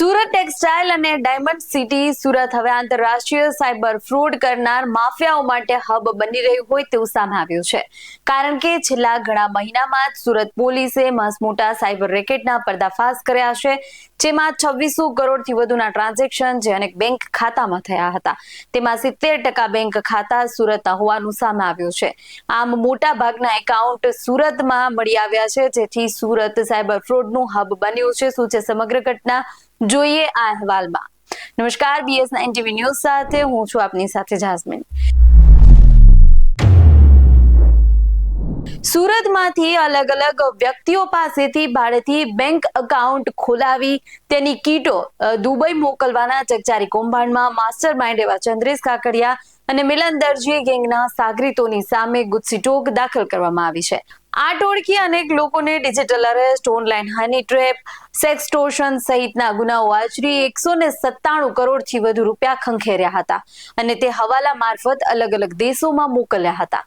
Surat textile અને diamond city Surat હવે આંતરરાષ્ટ્રીય સાયબર ફ્રોડ કરનાર માફિયાઓ માટે હબ બની રહ્યું હોય તેવું સામે આવ્યું છે। કારણ કે છેલ્લા ઘણા મહિનામાં જ સુરત પોલીસે મસમોટા સાયબર રેકેટના પર્દાફાશ કર્યા છે, જેમાં 2600 કરોડથી વધુના ટ્રાન્ઝેક્શન જે અનેક બેંક ખાતામાં થયા હતા, તેમાં 70% બેંક ખાતા સુરતના હોવાનું સામે આવ્યું છે। આમ મોટા ભાગના એકાઉન્ટ સુરતમાં મળી આવ્યા છે, જેથી સુરત સાયબર ફ્રોડનું હબ બન્યું છે। શું છે સમગ્ર ઘટના, જોઈએ આ અહેવાલમાં। નમસ્કાર, BS9 TV ન્યૂઝ સાથે હું છું આપની સાથે જાસ્મીન। સુરતમાંથી અલગ અલગ વ્યક્તિઓ પાસેથી ભાડેથી બેંક એકાઉન્ટ ખોલાવી તેની કીટો દુબઈ મોકલવાના ચકચારી કૌભાંડમાં માસ્ટર માઇન્ડ એવા ચંદ્રેશ કાકડિયા અને મિલન દરજી ગેંગના સાગરીતોની સામે ગુજસીટોક દાખલ કરવામાં આવી છે। આ ટોળકી અનેક લોકોને digital arrest, online honey trap, sextortion સહિતના ગુનાઓ આચરી 197 કરોડથી વધુ રૂપિયા ખંખેર્યા હતા અને તે હવાલા મારફત અલગ અલગ દેશોમાં મોકલ્યા હતા।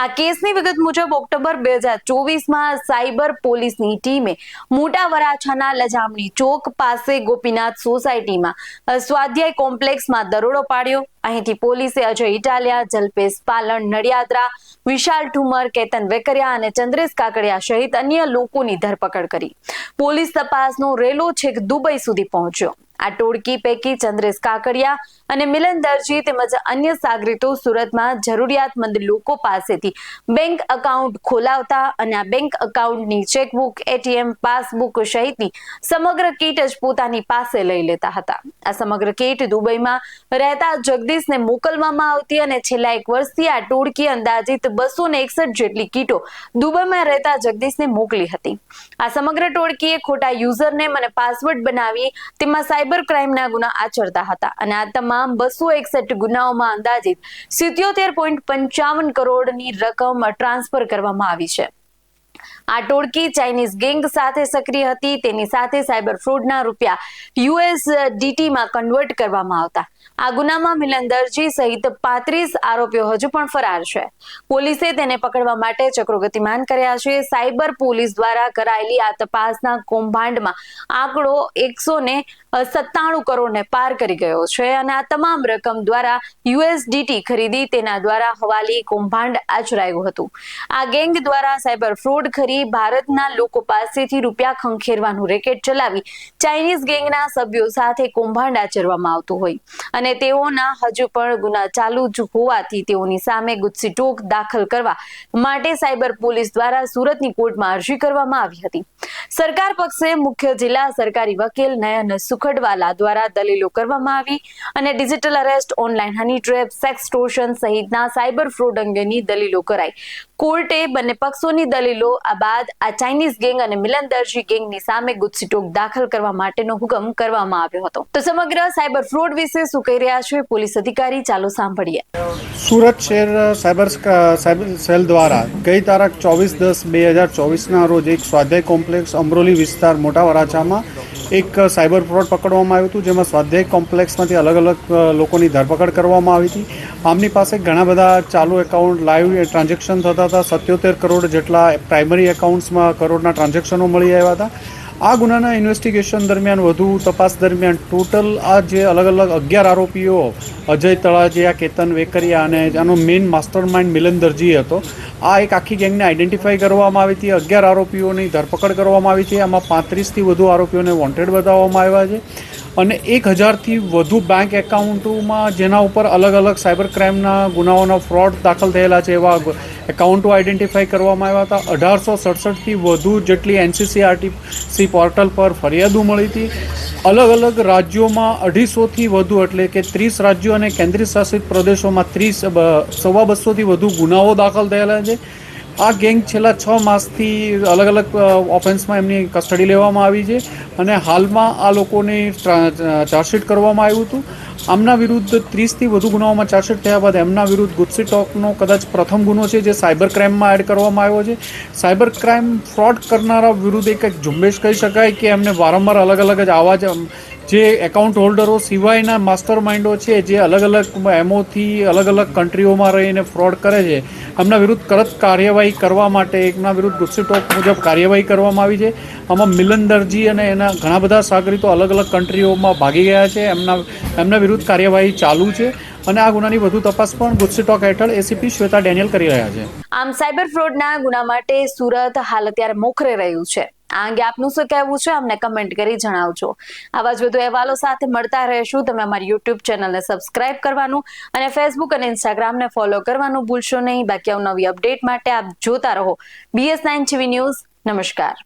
આ કેસની વિગત મુજબ ઓક્ટોબર 2024માં સાયબર પોલીસની ટીમે મોટા વરાછાના લજામણી ચોક પાસે ગોપીનાથ સોસાયટીમાં સ્વાધ્યાય કોમ્પ્લેક્સમાં દરોડો પાડ્યો। અહીંથી પોલીસે અજય ઇટાલિયા, જલ્પેશ પાલણ નડિયાદરા, વિશાલ ઠુમર, કેતન વેકરિયા અને ચંદ્રેશ કાકડિયા સહિત અન્ય લોકોની ધરપકડ કરી। પોલીસ તપાસનો રેલો છેક દુબઈ સુધી પહોંચ્યો। આ ટોળકી પૈકી ચંદ્રેશ કાકડિયા અને મિલન દરજી તેમજ અન્ય સાગરીતો સુરતમાં જરૂરિયાતમંદ લોકો પાસેથી બેંક એકાઉન્ટ ખોલાવતા અને આ બેંક એકાઉન્ટની ચેકબુક, ATM, પાસબુક સહિતની સમગ્ર કીટ જ પોતાની પાસે લઈ લેતા હતા। આ સમગ્ર કીટ દુબઈમાં રહેતા જગદીશને મોકલવામાં આવતી અને છેલ્લા 1 વર્ષથી આ ટોળકી અંદાજિત 261 જેટલી કીટો દુબઈમાં રહેતા જગદીશને મોકલી હતી। આ સમગ્ર ટોળકીએ ખોટા યુઝરનેમ અને પાસવર્ડ બનાવી તેમાં સાયબર ક્રાઇમના ગુના આચરતા હતા અને આ તમામ 261 ગુનાઓમાં અંદાજિત 77.55 કરોડની રકમ ટ્રાન્સફર કરવામાં આવી છે। આ ટોળકી ચાઇનીઝ ગેંગ સાથે સક્રિય હતી। તેની સાથે સાયબર ફ્રોડના રૂપિયા USDT માં કન્વર્ટ કરવામાં આવતા। આ ગુનામાં મિલન દરજી સહિત 35 આરોપીઓ હજુ પણ ફરાર છે। પોલીસે તેને પકડવા માટે ચક્રો ગતિમાન કર્યા છે। સાયબર પોલીસ દ્વારા કરાયેલી આ તપાસના કૌભાંડમાં આંકડો 197 કરોડને પાર કરી ગયો છે અને આ તમામ રકમ દ્વારા USDT ખરીદી તેના દ્વારા હવાલી કૌભાંડ આચરાયું હતું। આ ગેંગ દ્વારા સાયબર ફ્રોડ કરી ભારતના લોકો પાસેથી રૂપિયા ખંખેરવાનું રેકેટ ચલાવી ચાઇનીઝ ગેંગના સભ્યો સાથે કૌભાંડ આચરવામાં આવતું હોય અને તેઓના હજુ પણ ગુના ચાલુ જ હોવાથી તેઓની સામે ગુજસીટોક દાખલ કરવા માટે સાયબર પોલીસ દ્વારા સુરતની કોર્ટમાં અરજી કરવામાં આવી હતી। સરકાર પક્ષે મુખ્ય જિલ્લા સરકારી વકીલ નયન સુખડવાલા દ્વારા દલીલો કરવામાં આવી અને digital arrest, online honey trap, sextortion સહિતના સાયબર ફ્રોડ અંગેની દલીલો કરાઈ। કોર્ટે બંને પક્ષોની દલીલો બાદ આ ચાઇનીઝ ગેંગ અને મિલન દરજી ગેંગની સામે ગુજસીટોક દાખલ કરવા માટેનો હુકમ કરવામાં આવ્યો હતો। તો સમગ્ર સાયબર ફ્રોડ વિશે શું કહી રહ્યા છે પોલીસ અધિકારી, ચાલો સાંભળીએ। સુરત શહેર સાયબર સેલ દ્વારા ગઈ તારીખ 24/10/2024ના રોજ એક સ્વાધ્યાય કોમ્પ્લેક્સ અમરોલી વિસ્તાર મોટા વરાછામાં એક સાયબર ફ્રોડ પકડવામાં આવ્યું હતું, જેમાં સ્વાધ્યાય કોમ્પ્લેક્સમાંથી અલગ અલગ લોકોની ધરપકડ કરવામાં આવી હતી। આમની પાસે ઘણા બધા ચાલુ એકાઉન્ટ, લાઈવ ટ્રાન્ઝેક્શન થતા હતા। 77 કરોડ જેટલા પ્રાઇમરી એકાઉન્ટ્સમાં કરોડના ટ્રાન્ઝેક્શનો મળી આવ્યા હતા। આ ગુનાના ઇન્વેસ્ટિગેશન દરમિયાન વધુ તપાસ દરમિયાન ટોટલ આ જે અલગ અલગ 11 આરોપીઓ, અજય તળાજિયા, કેતન વેકરિયા અને આનો મેઇન માસ્ટર માઇન્ડ મિલન દરજી હતો, આ એક આખી ગેંગને આઈડેન્ટિફાઈ કરવામાં આવી હતી। 11 આરોપીઓની ધરપકડ કરવામાં આવી છે। આમાં 35થી વધુ આરોપીઓને વોન્ટેડ બતાવવામાં આવ્યા છે અને 1000થી વધુ બેંક એકાઉન્ટોમાં જેના ઉપર અલગ અલગ સાયબર ક્રાઇમના ગુનાઓના ફ્રોડ દાખલ થયેલા છે એવા એકાઉન્ટો આઈડેન્ટિફાઈ કરવામાં આવ્યા હતા। 1867થી વધુ જેટલી NCCRTC પોર્ટલ પર ફરિયાદો મળી હતી। અલગ અલગ રાજ્યોમાં 250થી વધુ એટલે કે 30 રાજ્યો અને કેન્દ્રીય શાસિત પ્રદેશોમાં 250થી વધુ ગુનાઓ દાખલ થયેલા છે। આ ગેંગ છેલ્લા 6 માસથી અલગ અલગ ઓફેન્સમાં એમની કસ્ટડી લેવામાં આવી છે અને હાલમાં આ લોકોની ચાર્જશીટ કરવામાં આવ્યું હતું। આમના વિરુદ્ધ 30થી વધુ ગુનાઓમાં ચાર્જશીટ થયા બાદ એમના વિરુદ્ધ ગુજસીટોકનો કદાચ પ્રથમ ગુનો છે જે સાયબર ક્રાઇમમાં એડ કરવામાં આવ્યો છે। સાયબર ક્રાઇમ ફ્રોડ કરનારા વિરુદ્ધ એક ઝુંબેશ કહી શકાય કે એમને વારંવાર અલગ અલગ જ આવા જ જે એકાઉન્ટ હોલ્ડરો સિવાયના માસ્ટર માઇન્ડો છે જે અલગ અલગ એમઓથી અલગ અલગ કન્ટ્રીઓમાં રહીને ફ્રોડ કરે છે, એમના વિરુદ્ધ તરત કાર્યવાહી કરવા માટે એમના વિરુદ્ધ ગુસ્સી ટોક મુજબ કાર્યવાહી કરવામાં આવી છે. આમાં મિલન દરજી અને એના ઘણા બધા સાગરીતો અલગ અલગ કન્ટ્રીઓમાં ભાગી ગયા છે. એમના વિરુદ્ધ કાર્યવાહી ચાલુ છે અને આ ગુનાની વધુ તપાસ પણ ગુસ્સી ટોક હેઠળ એસીપી શ્વેતા ડેનિયલ કરી રહ્યા છે. આમ સાયબર ફ્રોડના ગુના માટે સુરત હાલ અત્યારે મોખરે રહ્યું છે. આ અંગે આપનું શું કહેવું છે અમને કમેન્ટ કરી જણાવજો. આવા જ વધુ અહેવાલો સાથે મળતા રહેશું. તમે અમારી યુટ્યુબ ચેનલને સબસ્ક્રાઇબ કરવાનું અને ફેસબુક અને ઇન્સ્ટાગ્રામને ફોલો કરવાનું ભૂલશો નહીં. બાકી નવી અપડેટ માટે આપ જોતા રહો BS9 TV ન્યૂઝ. નમસ્કાર.